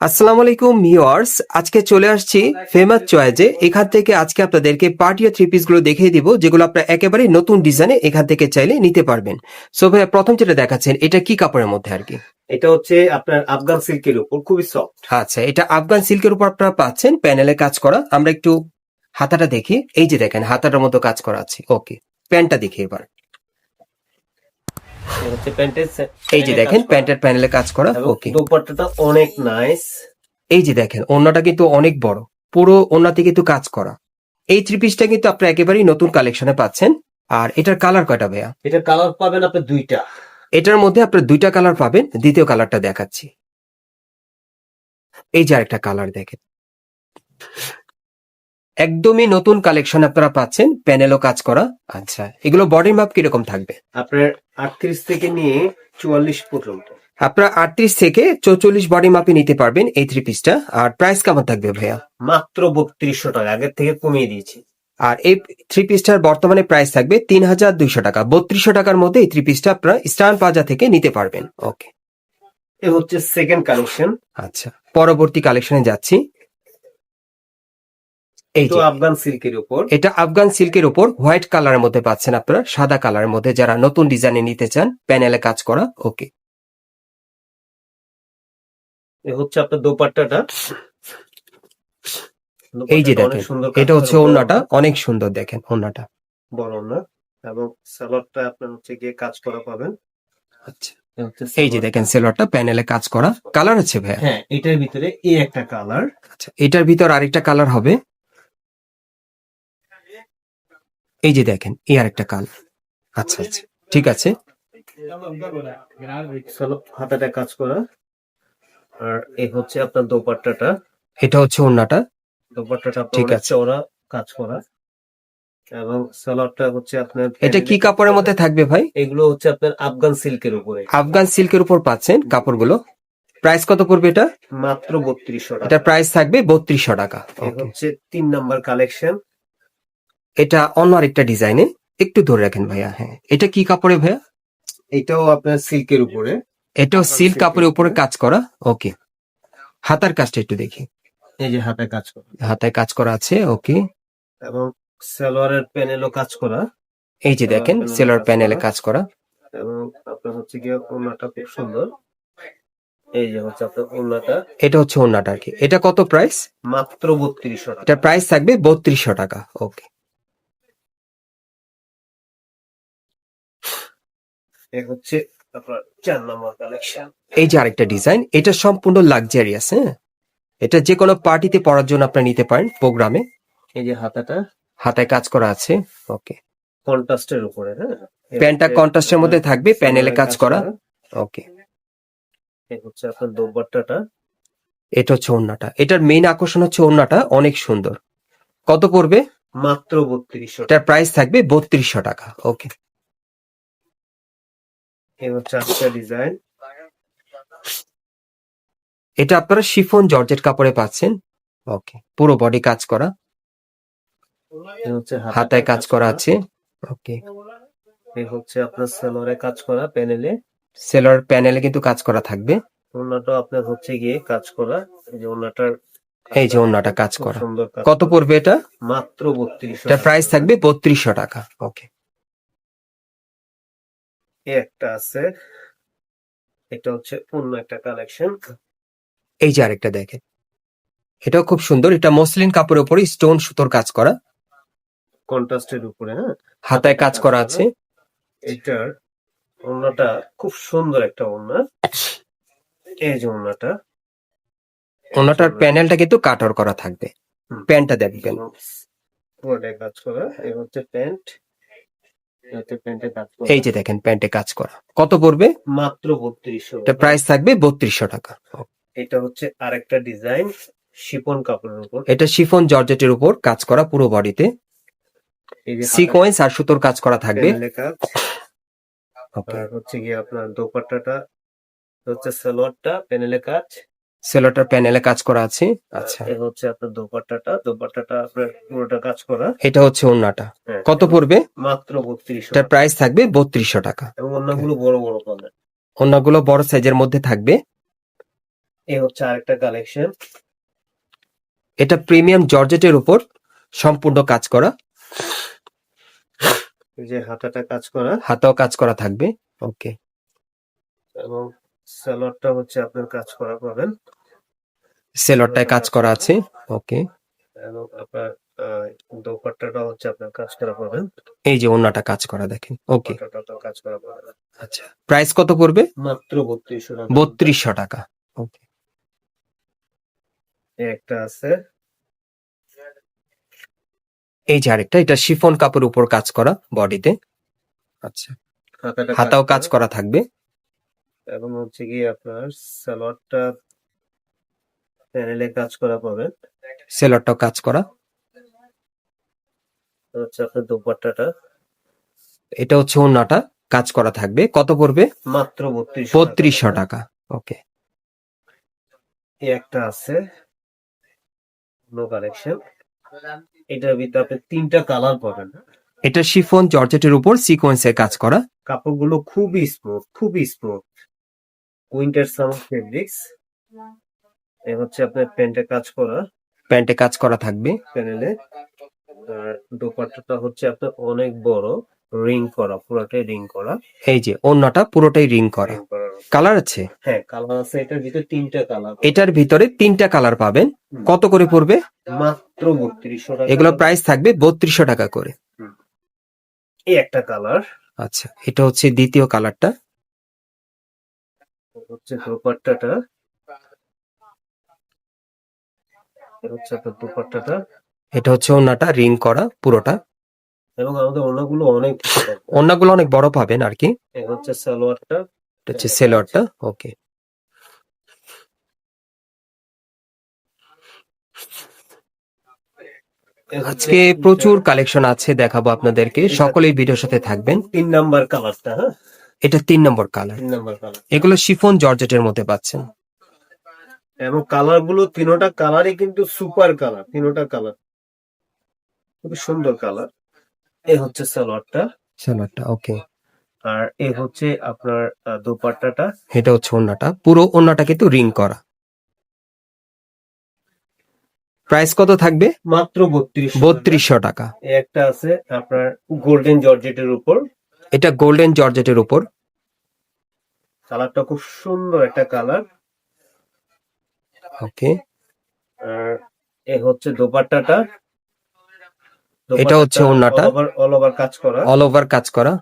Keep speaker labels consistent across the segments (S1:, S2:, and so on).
S1: আসসালামু আলাইকুম ভিউয়ার্স, আজকে চলে আসছি ফেমাস চয়েজে। এখান থেকে আজকে আপনাদেরকে পার্টি থ্রি পিস গুলো দেখিয়ে দিব, যেগুলো আপনারা একেবারে নতুন ডিজাইনে এখান থেকে চাইলে নিতে পারবেন। সো ভাইয়া, প্রথম যেটা দেখাচ্ছেন, এটা কি কাপড়ের মধ্যে আর কি?
S2: এটা হচ্ছে আপনার আফগান সিল্কের উপর, খুবই সফট।
S1: আচ্ছা, এটা আফগান সিল্কের উপর আপনারা পাচ্ছেন, প্যানেলে কাজ করা। আমরা একটু হাতাটা দেখি। এই যে দেখেন, হাতাটার মতো কাজ করা আছে। ওকে, প্যান্টটা দেখি এবার।
S2: হচ্ছে প্যান্টের
S1: এই যে দেখেন, প্যান্টের প্যানেলে কাজ করা। ওকে,
S2: দোপাট্টাটা অনেক নাইস।
S1: এই যে দেখেন, ওড়নাটা কিন্তু অনেক বড়, পুরো ওড়নাতে কিন্তু কাজ করা। এই থ্রি পিসটা কিন্তু আপনারা একেবারেই নতুন কালেকশনে পাচ্ছেন। আর এটার কালার কয়টা ভাইয়া?
S2: এটার কালার পাবেন আপনি দুইটা।
S1: এটার মধ্যে আপনার দুইটা কালার পাবেন। দ্বিতীয় কালারটা দেখাচ্ছি। এই যে আরেকটা কালার দেখেন, একদমই নতুন কালেকশন আপনারা পাচ্ছেন, প্যানেলও কাজ করা। আচ্ছা, এগুলো বডির মাপ কিরকম থাকবে?
S2: আপনার 38 থেকে নিয়ে 44 পর্যন্ত।
S1: আপনারা 38 থেকে 44 বডি মাপে নিতে পারবেন এই থ্রি পিসটা। আর প্রাইস কেমন থাকবে ভাইয়া?
S2: মাত্র 3200 টাকা, আগের থেকে কমিয়ে দিয়েছি।
S1: আর এই থ্রি পিসটার বর্তমানে প্রাইস থাকবে 3200 টাকা। 3200 টাকার মধ্যে এই থ্রি পিসটা আপনারা স্টার প্লাজা থেকে নিতে পারবেন। ওকে,
S2: এ হচ্ছে সেকেন্ড কালেকশন।
S1: আচ্ছা, পরবর্তী কালেকশনে যাচ্ছি। এই
S2: তো
S1: যে
S2: আফগান সিল্কের উপর,
S1: এটা আফগান সিল্কের উপর হোয়াইট কালারের মধ্যে পাচ্ছেন আপনারা, সাদা কালারের মধ্যে যারা নতুন ডিজাইনে নিতে চান, প্যানেলে কাজ করা। ওকে,
S2: এ হচ্ছে আপনার দোপাট্টাটা।
S1: এই যে
S2: দোপাট্টাটা অনেক
S1: দেখেন,
S2: সুন্দর,
S1: এটা হচ্ছে ওড়নাটা, অনেক সুন্দর দেখেন ওড়নাটা।
S2: বড় না, এবং সালোয়ারটা আপনার হচ্ছে গিয়ে কাজ করা পাবেন।
S1: আচ্ছা, এই যে দেখেন, সেলরটা প্যানেলে কাজ করা। কালার আছে ভাইয়া?
S2: হ্যাঁ, এটার ভিতরে এই একটা কালার।
S1: আচ্ছা, এটার ভিতর আরেকটা কালার হবে। এই যে দেখেন, এই আরেকটা কালার। আচ্ছা আচ্ছা, ঠিক আছে।
S2: হাতাটা কাজ করা। আর এই হচ্ছে আপনার দোপাট্টাটা।
S1: এটা হচ্ছে ওড়নাটা।
S2: দোপাট্টাটা আপনার
S1: ঠিক
S2: অনেক
S1: আছে।
S2: চওড়া কাজ করা, এবং সালোয়ারটা হচ্ছে আপনার
S1: এটা কি কাপড়ের মধ্যে থাকবে ভাই?
S2: এগুলো হচ্ছে আপনার আফগান সিল্কের উপরে।
S1: আফগান সিল্কের উপর পাচ্ছেন কাপড়গুলো। প্রাইস কত পড়বে এটা?
S2: মাত্র 3200
S1: এটা
S2: টাকা।
S1: প্রাইস থাকবে 3200 টাকা।
S2: এই হচ্ছে 3 নাম্বার কালেকশন।
S1: এটা অন্য আরেকটা ডিজাইনে। একটু ধরে রাখেন ভাইয়া। হ্যাঁ, এটা কি কাপড়ে ভাইয়া?
S2: এটাও আপনার সিল্কের উপরে।
S1: এটাও সিল্ক কাপড়ের উপরে কাজ করা। ওকে, হাতার কাজটা একটু দেখি।
S2: এই যে হাতে কাজ করা,
S1: হাতায় কাজ করা আছে। ওকে,
S2: এবং সালোয়ারের প্যানেলও কাজ করা।
S1: এই যে দেখেন, সেলর প্যানেলে কাজ করা।
S2: এবং আপনার হচ্ছে গিয়ে ওড়নাটা খুব সুন্দর। এই যে হচ্ছে আপনার ওড়নাটা।
S1: এটা হচ্ছে ওড়নাটা আর কি। এটা কত প্রাইস?
S2: মাত্র 3200 টাকা।
S1: এটা প্রাইস থাকবে 3200 টাকা। ওকে,
S2: এই হচ্ছে আপনার 4 নাম্বার কালেকশন।
S1: এই যে আরেকটা ডিজাইন। এটা সম্পূর্ণ লাক্সারিয়াস। হ্যাঁ, এটা যে কোনো পার্টিতে পরার জন্য আপনারা নিতে পারেন, প্রোগ্রামে।
S2: এই যে হাতাটা
S1: হাতায় কাজ করা আছে। ওকে,
S2: কন্ট্রাস্টের উপরে। হ্যাঁ,
S1: প্যান্টটা কন্ট্রাস্টের মধ্যে থাকবে, প্যানেলে কাজ করা। ওকে,
S2: এই হচ্ছে আপনার দোপাট্টাটা।
S1: এটা হচ্ছে ওড়নাটা। এটার মেইন আকর্ষণ হচ্ছে ওড়নাটা অনেক সুন্দর। কত পড়বে?
S2: মাত্র 3200
S1: এটার প্রাইস থাকবে 3200 টাকা। ওকে,
S2: এই হচ্ছে একটা ডিজাইন।
S1: এটা আপনারা শিফন জর্জেট কাপড়ে পাচ্ছেন। ওকে, পুরো বডি কাজ করা,
S2: এই হচ্ছে
S1: হাতায় কাজ করা আছে। ওকে,
S2: এই হচ্ছে আপনার সালোয়ারে কাজ করা, প্যানেলে।
S1: সেলর প্যানেলে কিন্তু কাজ করা থাকবে।
S2: ওড়নাটা আপনার হচ্ছে গিয়ে কাজ করা। এই যে ওড়নাটার,
S1: এই যে ওড়নাটা কাজ
S2: খুব
S1: করা।
S2: সুন্দর কাজ
S1: কত
S2: করা।
S1: পড়বে এটা?
S2: মাত্র 3200
S1: এটার
S2: টাকা।
S1: প্রাইস থাকবে 3200 টাকা। ওকে,
S2: এই একটা আছে, এটা হচ্ছে অন্য একটা কালেকশন।
S1: এই যে আরেকটা দেখেন, এটাও খুব সুন্দর। এটা মসলিন কাপড়ের উপরে স্টোন সুতোর কাজ করা,
S2: কন্ট্রাস্টের উপরে। হ্যাঁ,
S1: হাতায় কাজ করা আছে।
S2: এটার ওড়নাটা খুব সুন্দর একটা ওড়না। এই যে ওড়নাটা,
S1: ওনাটার প্যানেলটা কিন্তু কাটার করা থাকবে। প্যান্টটা দেখবেন,
S2: পুরোটাই কাজ করা। এই হচ্ছে প্যান্ট, এতে প্যান্টে কাজ করা।
S1: এই যে দেখেন, প্যান্টে কাজ করা। কত পড়বে?
S2: মাত্র 3200।
S1: এটা প্রাইস থাকবে 3200 টাকা।
S2: এটা হচ্ছে আরেকটা ডিজাইন, শিফন কাপড়ের উপর।
S1: এটা শিফন জর্জেটের উপর কাজ করা, পুরো বডিতে
S2: এই যে
S1: সিকোয়েন্স আর সুতোর কাজ করা থাকবে।
S2: প্যানেলে কাজ। আর হচ্ছে গিয়ে আপনার দোপাট্টাটা হচ্ছে সালোয়ারটা প্যানেলে কাজ,
S1: সেলোটার প্যানেলে কাজ করা আছে। আচ্ছা,
S2: এই হচ্ছে আপনার দোপাট্টাটা আপনার পুরোটা কাজ করা।
S1: এটা হচ্ছে ওড়নাটা।
S2: হ্যাঁ,
S1: কত পড়বে?
S2: মাত্র 3200
S1: এটার
S2: টাকা।
S1: প্রাইস থাকবে 3200 টাকা।
S2: এবং অন্যগুলো বড় বড় পাবেন।
S1: ওড়নাগুলো বড় সাইজের মধ্যে থাকবে।
S2: এই হচ্ছে আরেকটা কালেকশন।
S1: এটা প্রিমিয়াম জর্জেটের উপর সম্পূর্ণ কাজ করা,
S2: এই যে হাতাটা কাজ করা
S1: হাতাও কাজ করা থাকবে। ওকে,
S2: এবং সালোয়ারটা হচ্ছে আপনার কাজ করা পাবেন
S1: সেলরটায় কাজ করা আছে। ওকে,
S2: এবং আপনার আহ, দোপাট্টাটা হচ্ছে আপনার কাজ করা পাবেন,
S1: এই যে ওন্নাটা কাজ করা দেখেন। ওকে,
S2: দোপাট্টাটাও কাজ করা পাবেন।
S1: আচ্ছা, প্রাইস কত পড়বে?
S2: মাত্র 3200 টাকা।
S1: 3200 টাকা। ওকে,
S2: এই একটা আছে,
S1: এই যে আরেকটা, এটা শিফন কাপড়ের উপর কাজ করা বডিতে। আচ্ছা,
S2: হাতাটা
S1: হাতাও কাজ করা থাকবে।
S2: এবং হচ্ছে কি আপনার সালোয়ারটা প্যানেলে কাজ করা পাবেন।
S1: সেলরটাও কাজ করা।
S2: হচ্ছে আপনার দোপাট্টাটা
S1: এটা হচ্ছে ওন্নাটা কাজ করা থাকবে। কত পড়বে?
S2: মাত্র 3200
S1: 3200 টাকা। ওকে,
S2: এই একটা আছে নো কালেকশন, এটার ভিতরে আপনি 3টা কালার পাবেন।
S1: এটা শিফন জর্জেটের উপর সিকোয়েন্সের কাজ করা।
S2: কাপড়গুলো খুবই স্মুথ, খুবই স্মুথ, উইন্টার সামার ফেব্রিক্স। এই হচ্ছে আপনার প্যান্টে কাজ করা,
S1: প্যান্টে কাজ করা থাকবে।
S2: প্যানেলে। আর দোপাট্টাটা হচ্ছে আপনার অনেক বড়, রিং করা, পুরোটাই রিং করা।
S1: এই যে ওন্নাটা পুরোটাই রিং করা।
S2: রিং করা
S1: কালার আছে,
S2: হ্যাঁ কালার আছে, এটার ভিতরে 3টা কালার।
S1: এটার ভিতরে 3টা কালার পাবেন। কত করে পড়বে?
S2: মাত্র 3200 টাকা।
S1: এগুলো প্রাইস থাকবে 3200 টাকা করে।
S2: এই একটা কালার,
S1: আচ্ছা, এটা হচ্ছে দ্বিতীয় কালারটা।
S2: হচ্ছে দোপাট্টাটা, এটা হচ্ছে আপনার দোপাট্টাটা।
S1: এটা হচ্ছে ওন্নাটা রিং করা পুরোটা।
S2: এবং আমাদের ওড়নাগুলো অনেক বড়।
S1: ওন্নাগুলো অনেক বড় পাবেন আর কি।
S2: এই হচ্ছে সালোয়ারটা,
S1: এটা হচ্ছে সেলরটা। ওকে, আজকে প্রচুর কালেকশন আছে, দেখাবো আপনাদেরকে। সকলেই ভিডিওর সাথে থাকবেন।
S2: 3 নাম্বার কালারটা, হ্যাঁ
S1: এটা 3 নম্বর কালার।
S2: 3 number colour.
S1: এগুলো শিফন জর্জেটের মধ্যে পাচ্ছেন।
S2: এবং কালার গুলো তিনোটা কালারই কিন্তু সুপার কালার, তিনোটা কালার খুবই সুন্দর কালার। এই হচ্ছে সালোয়ারটা,
S1: সেলরটা। ওকে,
S2: আর এই হচ্ছে আপনার দোপাট্টাটা।
S1: এটা হচ্ছে ওন্নাটা, পুরো ওন্নাটা কিন্তু রিং করা। প্রাইস কত থাকবে?
S2: মাত্র 3200 টাকা।
S1: 3200 টাকা।
S2: এই একটা আছে আপনার গোল্ডেন জর্জেটের উপর,
S1: এটা গোল্ডেন জর্জেটের উপর।
S2: কালারটা খুব সুন্দর একটা কালার।
S1: ওকে,
S2: আর এই হচ্ছে দোপাট্টাটা,
S1: এটা হচ্ছে ওন্নাটা,
S2: অল ওভার কাজ করা।
S1: অল ওভার কাজ করা।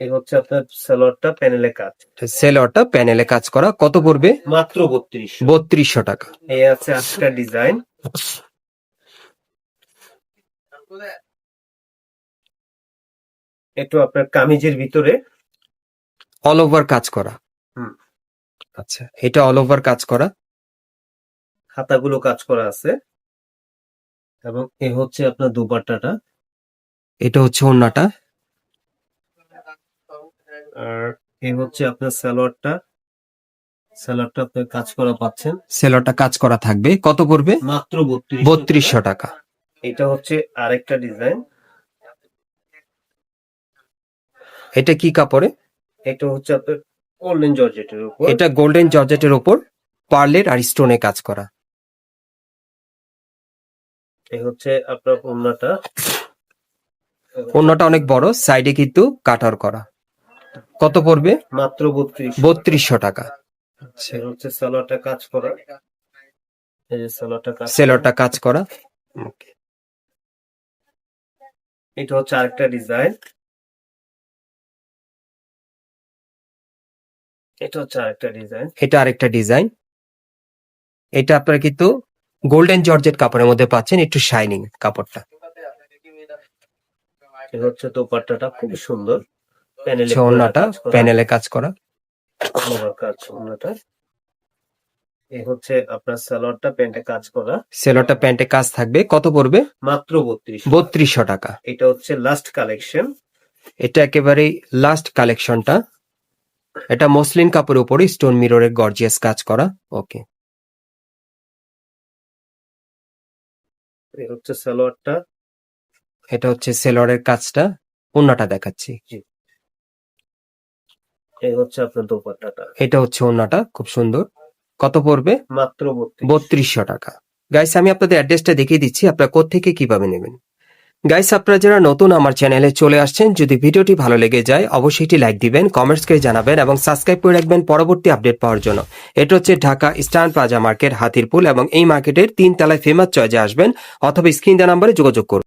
S2: এই হচ্ছে আপনার সালোয়ারটা প্যানেলে কাজ,
S1: সেলরটা প্যানেলে কাজ করা। কত পড়বে?
S2: মাত্র 3200।
S1: 3200 টাকা।
S2: এই আছে আজকের ডিজাইন, একটু আপনার কামিজের ভিতরে
S1: অল ওভার কাজ করা।
S2: হুম।
S1: আচ্ছা, এটা অল ওভার কাজ করা।
S2: হাতাগুলো কাজ করা আছে। এবং এ হচ্ছে আপনার দোপাট্টাটা,
S1: এটা হচ্ছে ওন্নাটা।
S2: আর এ হচ্ছে আপনার সালোয়ারটা, সালোয়ারটা আপনার কাজ করা পাচ্ছেন।
S1: সেলরটা কাজ করা থাকবে। কত পড়বে?
S2: মাত্র
S1: 3200 টাকা।
S2: এটা হচ্ছে আরেকটা ডিজাইন,
S1: এটা কি কাপড়ে?
S2: এটা হচ্ছে আপনার গোল্ডেন জর্জেটের উপর।
S1: এটা গোল্ডেন জর্জেটের উপর পার্লের আর স্টোনে কাজ করা।
S2: এ হচ্ছে আপনার ওড়নাটা,
S1: ওন্নাটা অনেক বড়, সাইডে কিন্তু কাটার করা। কত পড়বে?
S2: মাত্র 3200।
S1: 3200 টাকা।
S2: এ হচ্ছে সালোয়ারটা কাজ করা, এই যে সালোয়ারটা কাজ করা।
S1: সেলরটা কাজ করা। ওকে,
S2: এটা হচ্ছে আরেকটা ডিজাইন, এটা হচ্ছে আরেকটা ডিজাইন।
S1: এটা আরেকটা ডিজাইন। এটা আপনার কিন্তু গোল্ডেন জর্জেট কাপড়ের মধ্যে পাচ্ছেন, একটু শাইনিং কাপড়টা।
S2: এ হচ্ছে দোপাট্টাটা খুব সুন্দর, প্যানেলে
S1: হচ্ছে ওন্নাটা প্যানেলে কাজ করা।
S2: কাজ ওন্নাটা। এ হচ্ছে আপনার সালোয়ারটা প্যান্টে কাজ করা,
S1: সেলরটা প্যান্টে কাজ থাকবে। কত পড়বে?
S2: মাত্র 3200।
S1: 3200 টাকা।
S2: এটা হচ্ছে লাস্ট কালেকশন,
S1: এটা একেবারেই লাস্ট কালেকশনটা। এটা মসলিন কাপড়ের উপরে স্টোন মিররের গর্জিয়াস কাজ করা। ওকে,
S2: এ হচ্ছে সালোয়ারটা,
S1: এটা হচ্ছে সেলরের কাজটা। ওন্নাটা দেখাচ্ছি।
S2: এ হচ্ছে আপনার দোপাট্টাটা।
S1: এটা হচ্ছে ওন্নাটা, খুব সুন্দর। কত পড়বে?
S2: মাত্র
S1: 3200 টাকা। গাইস আমি আপনাদের অ্যাড্রেসটা দেখিয়ে দিচ্ছি, আপনারা কোত্থেকে কিভাবে নেবেন। গাইস আপনারা যারা নতুন আমার চ্যানেলে চলে আসছেন, যদি ভিডিওটি ভালো লেগে যায় অবশ্যই একটি লাইক দিবেন, কমেন্টস করে জানাবেন এবং সাবস্ক্রাইব করে রাখবেন পরবর্তী আপডেট পাওয়ার জন্য। এটা হচ্ছে Dhaka eastern plaza market, Hatirpool, এবং এই মার্কেটের 3 তলায় ফেমাস চয়েজে আসবেন অথবা স্ক্রিন দেওয়া নাম্বারে যোগাযোগ করুন।